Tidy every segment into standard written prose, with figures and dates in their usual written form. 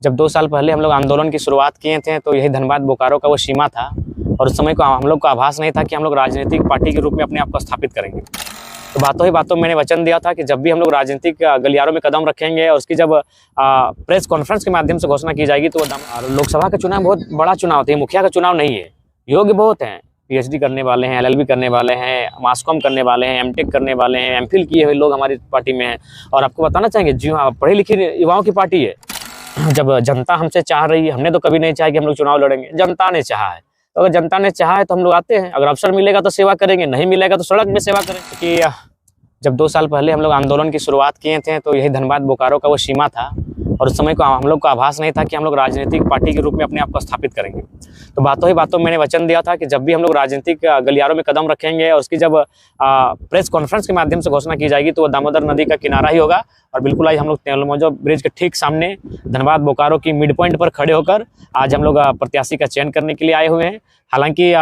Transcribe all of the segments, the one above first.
जब 2 साल पहले हम लोग आंदोलन की शुरुआत किए थे तो यही धनबाद बोकारो का वो सीमा था और उस समय को हम लोग को आभास नहीं था कि हम लोग राजनीतिक पार्टी के रूप में अपने आप को स्थापित करेंगे। तो बातों ही बातों मैंने वचन दिया था कि जब भी हम लोग राजनीतिक गलियारों में कदम रखेंगे और उसकी जब प्रेस कॉन्फ्रेंस के माध्यम से घोषणा की जाएगी तो लोकसभा का चुनाव बहुत बड़ा चुनाव था, मुखिया का चुनाव नहीं है। योग्य बहुत हैं, पीएचडी करने वाले हैं, एलएलबी करने वाले हैं, मास कॉम करने वाले हैं, एमटेक करने वाले हैं, एमफिल किए हुए लोग हमारी पार्टी में हैं। और आपको बताना चाहेंगे जी हाँ, पढ़े लिखे युवाओं की पार्टी है। जब जनता हमसे चाह रही है, हमने तो कभी नहीं चाहा कि हम लोग चुनाव लड़ेंगे, जनता ने चाहा है। तो अगर जनता ने चाहा है तो हम लोग आते हैं, अगर अवसर मिलेगा तो सेवा करेंगे, नहीं मिलेगा तो सड़क में सेवा करेंगे। कि जब 2 साल पहले हम लोग आंदोलन की शुरुआत किए थे तो यही धनबाद बोकारो का वो सीमा था और उस समय को हम लोग को आभास नहीं था कि हम लोग राजनीतिक पार्टी के रूप में अपने आप को स्थापित करेंगे। तो बातों ही बातों मैंने वचन दिया था कि जब भी हम लोग राजनीतिक गलियारों में कदम रखेंगे और उसकी जब प्रेस कॉन्फ्रेंस के माध्यम से घोषणा की जाएगी तो वो दामोदर नदी का किनारा ही होगा। और बिल्कुल आज हम लोग तेलमोजो ब्रिज के ठीक सामने धनबाद बोकारो की मिड पॉइंट पर खड़े होकर आज हम लोग प्रत्याशी का चयन करने के लिए आए हुए हैं। हालांकि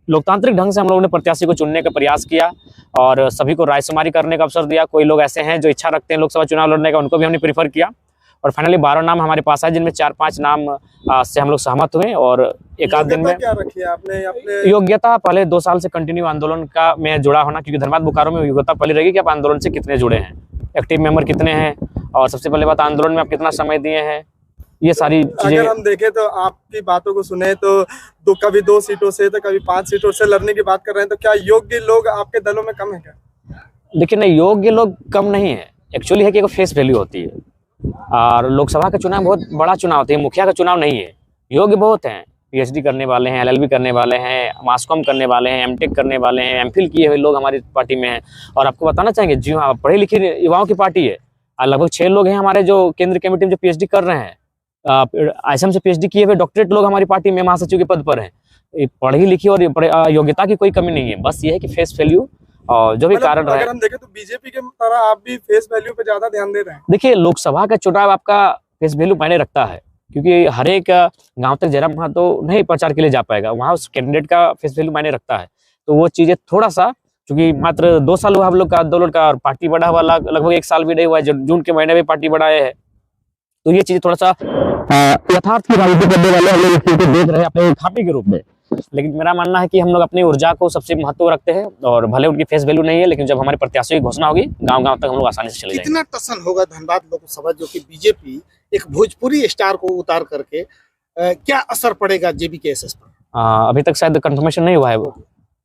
लोकतांत्रिक ढंग से हम लोगों ने प्रत्याशी को चुनने का प्रयास किया और सभी को रायशुमारी करने का अवसर दिया। कोई लोग ऐसे हैं जो इच्छा रखते हैं लोकसभा चुनाव लड़ने का, उनको भी हमने प्रीफर किया और फाइनली 12 नाम हमारे पास आए, जिनमें 4-5 नाम से हम लोग सहमत हुए। और एक आध दिन में क्या रखी है आपने योग्यता पहले 2 साल से कंटिन्यू आंदोलन का में जुड़ा होना, क्योंकि धनबाद बोकारो में योग्यता पहले रहेगी कि आप आंदोलन से कितने जुड़े हैं, एक्टिव मेंबर कितने हैं और सबसे पहले बात आंदोलन में आप कितना समय दिए हैं, ये सारी चीजें। अगर हम देखें तो आपकी बातों को सुने तो कभी 2 सीटों से तो कभी 5 सीटों से लड़ने की बात कर रहे हैं, तो क्या योग्य लोग आपके दलों में कम है क्या? लेकिन नहीं, योग्य लोग कम नहीं है, एक्चुअली है कि एक फेस वैल्यू होती है और लोकसभा का चुनाव बहुत बड़ा चुनाव होता है, मुखिया का चुनाव नहीं है। योग्य बहुत हैं, पीएचडी करने वाले हैं, एलएलबी करने वाले हैं, मास कॉम करने वाले हैं, एमटेक करने वाले हैं, एमफिल किए हुए लोग हमारी पार्टी में हैं। और आपको बताना चाहेंगे जी हाँ, पढ़े लिखे युवाओं की पार्टी है। लगभग 6 लोग हैं हमारे जो केंद्रीय कमेटी में जो पीएचडी कर रहे हैं, आईएसएम से पीएचडी किए हुए डॉक्टरेट लोग हमारी पार्टी में महासचिव के पद पर हैं। पढ़ी लिखी और योग्यता की कोई कमी नहीं है, बस ये है कि फेस वैल्यू और जो भी कारण रहे। अगर हम देखें तो बीजेपी के तरह आप भी फेस वैल्यू पे ज्यादा ध्यान दे रहे हैं। देखिए, लोकसभा का चुनाव आपका फेस वैल्यू मायने रखता है, क्योंकि हर एक गांव तक जयराम वहाँ तो नहीं प्रचार के लिए जा पाएगा, वहाँ उस कैंडिडेट का फेस वैल्यू मायने रखता है। तो वो चीजें थोड़ा सा, क्योंकि मात्र 2 साल हुआ हम लोग का आंदोलन का और पार्टी बढ़ा हुआ लगभग 1 साल भी नहीं हुआ है, जून के महीने में पार्टी बढ़ाए है। तो ये चीज थोड़ा सा यथार्थ की राजनीति करने वाले हम लोग इस चीज को देख रहे हैं अपने खापी के रूप में। लेकिन मेरा मानना है कि हम लोग अपनी ऊर्जा को सबसे महत्व रखते हैं और भले उनकी फेस वैल्यू नहीं है, लेकिन जब हमारे प्रत्याशी की घोषणा होगी गांव-गांव तक हम लोग आसानी से चले जाएंगे। कितना टसन होगा धनबाद लोकसभा, जो कि बीजेपी एक भोजपुरी स्टार को उतार करके क्या असर पड़ेगा जेबीकेएसएस पर? अभी तक शायद कंफर्मेशन नहीं हुआ है वो।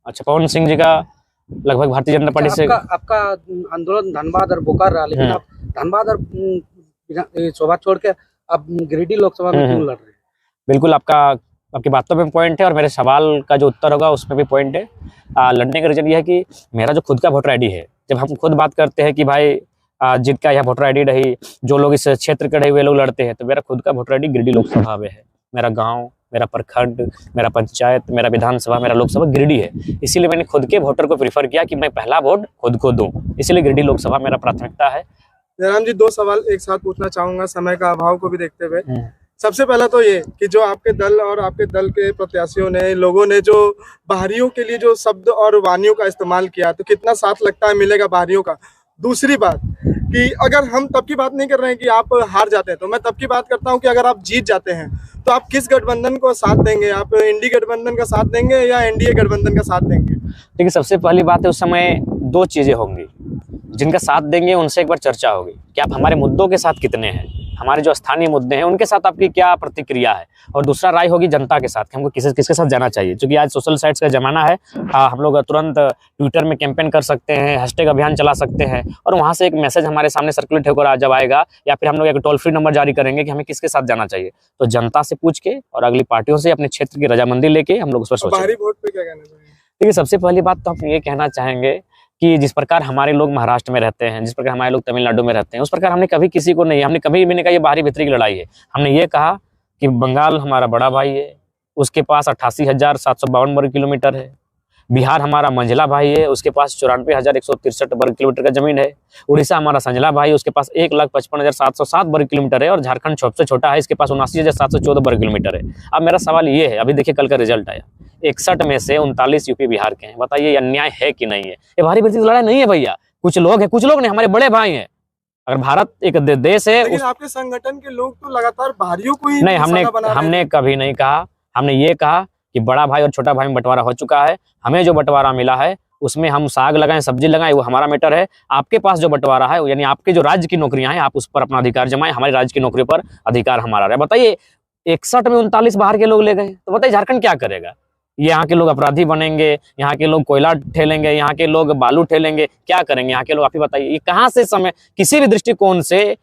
अच्छा, पवन सिंह जी का लगभग भारतीय जनता पार्टी से आपका आंदोलन धनबाद और बोकारो रहा, लेकिन आप धनबाद और शोभा छोड़ के अब गिरिडीह लोकसभा में क्यों लड़ रहे हैं? बिल्कुल, आपकी बातों में पॉइंट है और मेरे सवाल का जो उत्तर होगा उसमें भी पॉइंट है। लड़ने का रीजन ये है कि मेरा जो खुद का वोटर आईडी है, जब हम खुद बात करते हैं कि भाई जिनका यह वोटर आईडी रही, जो लोग इस क्षेत्र के रहे हुए लोग लड़ते हैं, तो मेरा खुद का वोटर आईडी गिरिडीह लोकसभा में है। मेरा गाँव, मेरा प्रखंड, मेरा पंचायत, मेरा विधानसभा, मेरा लोकसभा गिरिडीह है। इसीलिए मैंने खुद के वोटर को प्रीफर किया कि मैं पहला वोट खुद को दूं, इसीलिए गिरिडीह लोकसभा मेरा प्राथमिकता है। जयराम जी, 2 सवाल एक साथ पूछना चाहूंगा समय का अभाव को भी देखते हुए। सबसे पहला तो ये कि जो आपके दल और आपके दल के प्रत्याशियों ने, लोगों ने जो बाहरियों के लिए जो शब्द और वानियों का इस्तेमाल किया, तो कितना साथ लगता है मिलेगा बाहरियों का? दूसरी बात कि अगर हम तब की बात नहीं कर रहे हैं कि आप हार जाते हैं, तो मैं तब की बात करता हूं कि अगर आप जीत जाते हैं तो आप किस गठबंधन को साथ देंगे? आप इंडी गठबंधन का साथ देंगे या एनडीए गठबंधन का साथ देंगे? देखिए, सबसे पहली बात है, उस समय 2 चीजें होंगी। जिनका साथ देंगे उनसे एक बार चर्चा होगी कि आप हमारे मुद्दों के साथ कितने हैं, हमारे जो स्थानीय मुद्दे हैं उनके साथ आपकी क्या प्रतिक्रिया है। और दूसरा राय होगी जनता के साथ कि हमको किसके साथ जाना चाहिए, क्योंकि आज सोशल साइट्स का जमाना है। हम लोग तुरंत ट्विटर में कैंपेन कर सकते हैं, हैशटैग अभियान चला सकते हैं और वहां से एक मैसेज हमारे सामने सर्कुलेट होकर जब आएगा, या फिर हम लोग एक टोल फ्री नंबर जारी करेंगे कि हमें किसके साथ जाना चाहिए। तो जनता से पूछ के और अगली पार्टियों से अपने क्षेत्र की रजामंदी लेके हम लोग उस पर सोचेंगे। बाहरी वोट पे क्या कहना चाहिए? देखिए, सबसे पहली बात तो हम ये कहना चाहेंगे कि जिस प्रकार हमारे लोग महाराष्ट्र में रहते हैं, जिस प्रकार हमारे लोग तमिलनाडु में रहते हैं, उस प्रकार हमने कभी किसी को नहीं, हमने कभी भी नहीं कहा ये बाहरी भीतरी की लड़ाई है। हमने ये कहा कि बंगाल हमारा बड़ा भाई है, उसके पास 88,752 वर्ग किलोमीटर है। बिहार हमारा मंझला भाई है, उसके पास 94,163 वर्ग किलोमीटर का जमीन है। उड़ीसा हमारा संझला भाई है, उसके पास 1,55,707 वर्ग किलोमीटर है। और झारखंड सबसे छोटा है, इसके पास 79,714 वर्ग किलोमीटर है। अब मेरा सवाल ये है, अभी देखिए कल का रिजल्ट आया, 61 में से 39 यूपी बिहार के हैं। बताइए ये अन्याय है कि नहीं है? ये भारी भीतरी लड़ाई नहीं है भैया, कुछ लोग हैं, कुछ लोग नहीं, हमारे बड़े भाई हैं। अगर भारत एक देश है लेकिन आपके संगठन के लोग तो लगातार बाहरियों को ही नहीं, निशाना बना रहे हैं। हमने कभी नहीं कहा। हमने ये कहा कि बड़ा भाई और छोटा भाई में बंटवारा हो चुका है, हमें जो बंटवारा मिला है उसमें हम साग लगाएं, सब्जी लगाएं, वो हमारा मैटर है। आपके पास जो बंटवारा है, यानी आपके जो राज्य की नौकरियां हैं, आप उस पर अपना अधिकार जमाएं, हमारे राज्य की नौकरी पर अधिकार हमारा रहे। बताइए 61 में 39 बाहर के लोग ले गए, तो बताइए झारखंड क्या करेगा? यहाँ के लोग अपराधी बनेंगे, यहाँ के लोग कोयला ठेलेंगे, यहाँ के लोग बालू ठेलेंगे, क्या करेंगे यहाँ के लोग? आप ही बताइए, ये कहाँ से समय किसी भी दृष्टिकोण से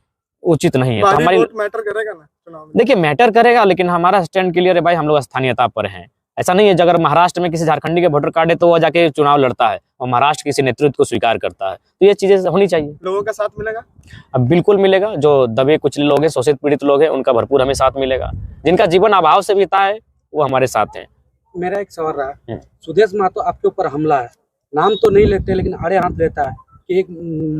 उचित नहीं है। तो बाहरी हमारी वोट मैटर करेगा ना चुनाव में? देखिए मैटर करेगा, लेकिन हमारा स्टैंड क्लियर है भाई, हम लोग स्थानीयता पर हैं। ऐसा नहीं है अगर महाराष्ट्र में किसी झारखंडी के वोटर कार्ड है तो वो जाके चुनाव लड़ता है और महाराष्ट्र किसी नेतृत्व को स्वीकार करता है, तो ये चीजें होनी चाहिए। लोगों का साथ मिलेगा? अब बिल्कुल मिलेगा। जो दबे कुचले लोग हैं, शोषित पीड़ित लोग हैं, उनका भरपूर हमें साथ मिलेगा। जिनका जीवन अभाव से बीता है वो हमारे साथ हैं। मेरा एक सवाल रहा, सुदेश महतो आपके ऊपर हमला है, नाम तो नहीं लेते लेकिन आड़े हाथ लेता है कि एक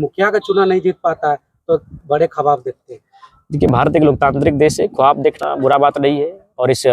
मुखिया का चुनाव नहीं जीत पाता है तो बड़े ख्वाब देखते हैं। देखिए भारत एक लोकतांत्रिक देश है, ख्वाब देखना बुरा बात नहीं है। और इस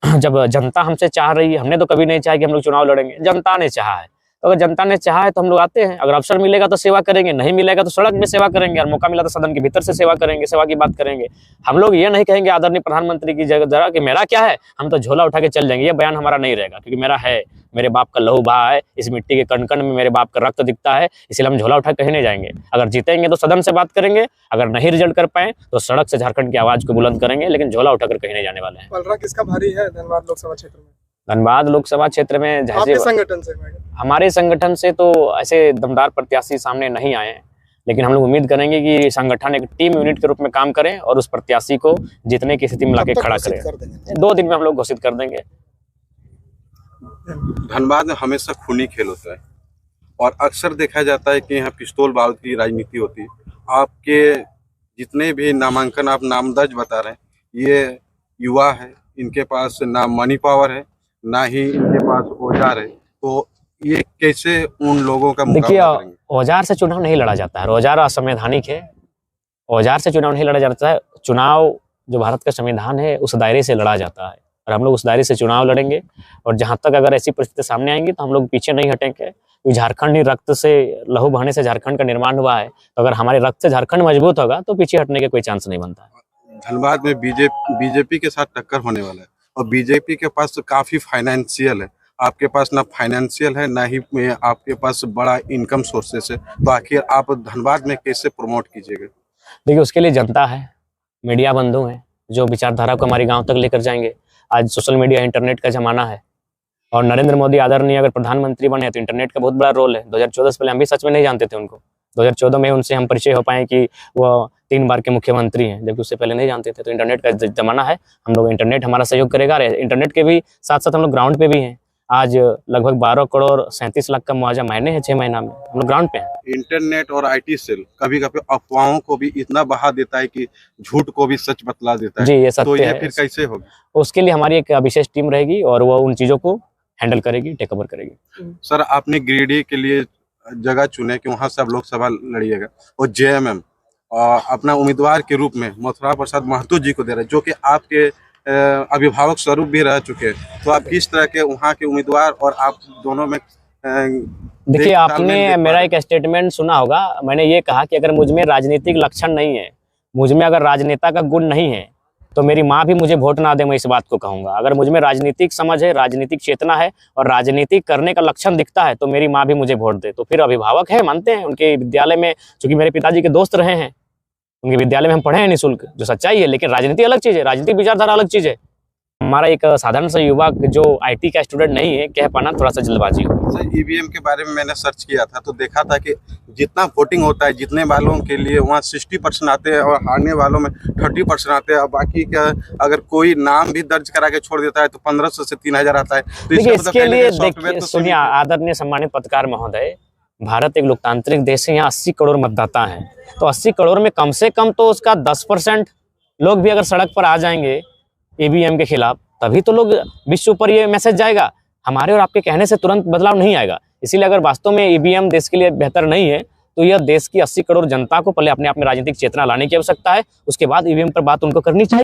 जब जनता हमसे चाह रही है, हमने तो कभी नहीं चाहा कि हम लोग चुनाव लड़ेंगे, जनता ने चाहा है। तो अगर जनता ने चाहा है तो हम लोग आते हैं। अगर अवसर मिलेगा तो सेवा करेंगे, नहीं मिलेगा तो सड़क में सेवा करेंगे, और मौका मिला तो सदन के भीतर से सेवा करेंगे, सेवा की बात करेंगे। हम लोग ये नहीं कहेंगे आदरणीय प्रधानमंत्री की जगह कि मेरा क्या है, हम तो झोला उठा के चल जाएंगे, ये बयान हमारा नहीं रहेगा। क्योंकि मेरा है, मेरे बाप का लहू बहा है, इस मिट्टी के कण कण में मेरे बाप का रक्त दिखता है, इसलिए हम झोला उठा कहीं नहीं जाएंगे। अगर जीतेंगे तो सदन से बात करेंगे, अगर नहीं रिजल्ट कर पाए तो सड़क से झारखंड की आवाज को बुलंद करेंगे, लेकिन झोला उठाकर कहीं नहीं जाने वाले हैं। पलड़ा किसका भारी है धनबाद लोकसभा क्षेत्र में? धनबाद लोकसभा क्षेत्र में आपके संगठन से? हमारे संगठन से तो ऐसे दमदार प्रत्याशी सामने नहीं आए हैं, लेकिन हम लोग उम्मीद करेंगे कि संगठन एक टीम यूनिट के रूप में काम करें और उस प्रत्याशी को जीतने की स्थिति में लाके खड़ा करें। 2 दिन में हम लोग घोषित कर देंगे। धनबाद में हमेशा खूनी खेल होता है और अक्सर देखा जाता है कि यहाँ पिस्तौल बारूद की राजनीति होती है। आपके जितने भी नामांकन आप नाम दर्ज बता रहे हैं, ये युवा है, इनके पास ना मनी पावर है, ना ही इनके पास औजार है, तो ये कैसे उन लोगों का मुकाबला करेंगे? औजार से चुनाव नहीं लड़ा जाता है, औजार असंवैधानिक है, औजार से चुनाव नहीं लड़ा जाता है। चुनाव जो भारत का संविधान है उस दायरे से लड़ा जाता है, और हम लोग उस दायरे से चुनाव लड़ेंगे। और जहां तक अगर ऐसी परिस्थिति सामने आएंगी तो हम लोग पीछे नहीं हटेंगे। झारखंड ही रक्त से लहू बहाने से झारखंड का निर्माण हुआ है, तो अगर हमारे रक्त से झारखंड मजबूत होगा तो पीछे हटने के कोई चांस नहीं बनता है। धनबाद में बीजेपी के साथ टक्कर होने वाला है और बीजेपी के पास काफी फाइनेंशियल है, आपके पास ना फाइनेंशियल है, ना ही आपके पास बड़ा इनकम सोर्सेस है, तो आखिर आप धनबाद में कैसे प्रमोट कीजिएगा? देखिए उसके लिए जनता है, मीडिया बंधु हैं जो विचारधारा को हमारे गांव तक लेकर जाएंगे। आज सोशल मीडिया इंटरनेट का जमाना है, और नरेंद्र मोदी आदरणीय अगर प्रधानमंत्री बने तो इंटरनेट का बहुत बड़ा रोल है। 2014 से पहले हम भी सच में नहीं जानते थे उनको। 2014 में उनसे हम परिचय हो पाए कि वो 3 बार के मुख्यमंत्री हैं, जबकि उससे पहले नहीं जानते थे। तो इंटरनेट का जमाना है, हम लोग इंटरनेट हमारा सहयोग करेगा। इंटरनेट के भी साथ साथ हम लोग ग्राउंड पे भी हैं। आज लगभग 12 करोड़ 37 लाख का मुआवजा महीने है, 6 महीना में हम लोग ग्राउंड पे हैं। इंटरनेट और IT सेल कभी कभी अफवाहों को भी इतना बहा देता है कि झूठ को भी सच बतला देता है। जी ये सत्य तो ये है। फिर कैसे होगा? उसके लिए हमारी एक विशेष टीम रहेगी और वो उन चीजों को हैंडल करेगी, टेक ओवर करेगी। सर आपने गिरिडीह के लिए जगह चुने कि वहां से आप लोकसभा लड़िएगा, और JMM अपना उम्मीदवार के रूप में मथुरा प्रसाद महतो जी को दे रहे हैं, जो कि आपके अभिभावक स्वरूप भी रह चुके हैं। तो आप किस तरह के वहाँ के उम्मीदवार और आप दोनों में देखिए आपने मेरा एक स्टेटमेंट सुना होगा, मैंने ये कहा कि अगर मुझ में राजनीतिक लक्षण नहीं है, मुझ में अगर राजनेता का गुण नहीं है, तो मेरी माँ भी मुझे वोट ना दे, मैं इस बात को कहूँगा। अगर मुझ में राजनीतिक समझ है, राजनीतिक चेतना है और राजनीतिक करने का लक्षण दिखता है, तो मेरी माँ भी मुझे वोट दे। तो फिर अभिभावक है, मानते हैं, उनके विद्यालय में, चूंकि मेरे पिताजी के दोस्त रहे हैं, उनके विद्यालय में हम पढ़े हैं निःशुल्क, जो सच्चाई है। लेकिन राजनीति अलग चीज़ है, राजनीतिक विचारधारा अलग चीज़ है। हमारा एक साधारण सा युवा जो IT का स्टूडेंट नहीं है, कह पाना थोड़ा सा जल्दबाजी हो। सर EVM के बारे में मैंने सर्च किया था, तो देखा था कि जितना वोटिंग होता है, जितने वालों के लिए वहाँ 60% आते हैं और हारने वालों में 30% आते हैं, और बाकी का अगर कोई नाम भी दर्ज करा के छोड़ देता है तो 1500 से 3000 आता है। तो देखिए इसके लिए देखिए सुनिए आदरणीय सम्मानित पत्रकार महोदय, भारत एक लोकतांत्रिक देश है, यहाँ 80 करोड़ मतदाता हैं। तो 80 करोड़ में कम से कम तो उसका 10% लोग भी अगर सड़क पर आ जाएंगे EVM के खिलाफ, तभी तो लोग विश्व पर ये मैसेज जाएगा। हमारे और आपके कहने से तुरंत बदलाव नहीं आएगा। इसीलिए अगर वास्तव में EVM देश के लिए बेहतर नहीं है, तो यह देश की 80 करोड़ जनता को पहले अपने आप में राजनीतिक चेतना लाने की आवश्यकता है, उसके बाद EVM पर बात उनको करनी चाहिए।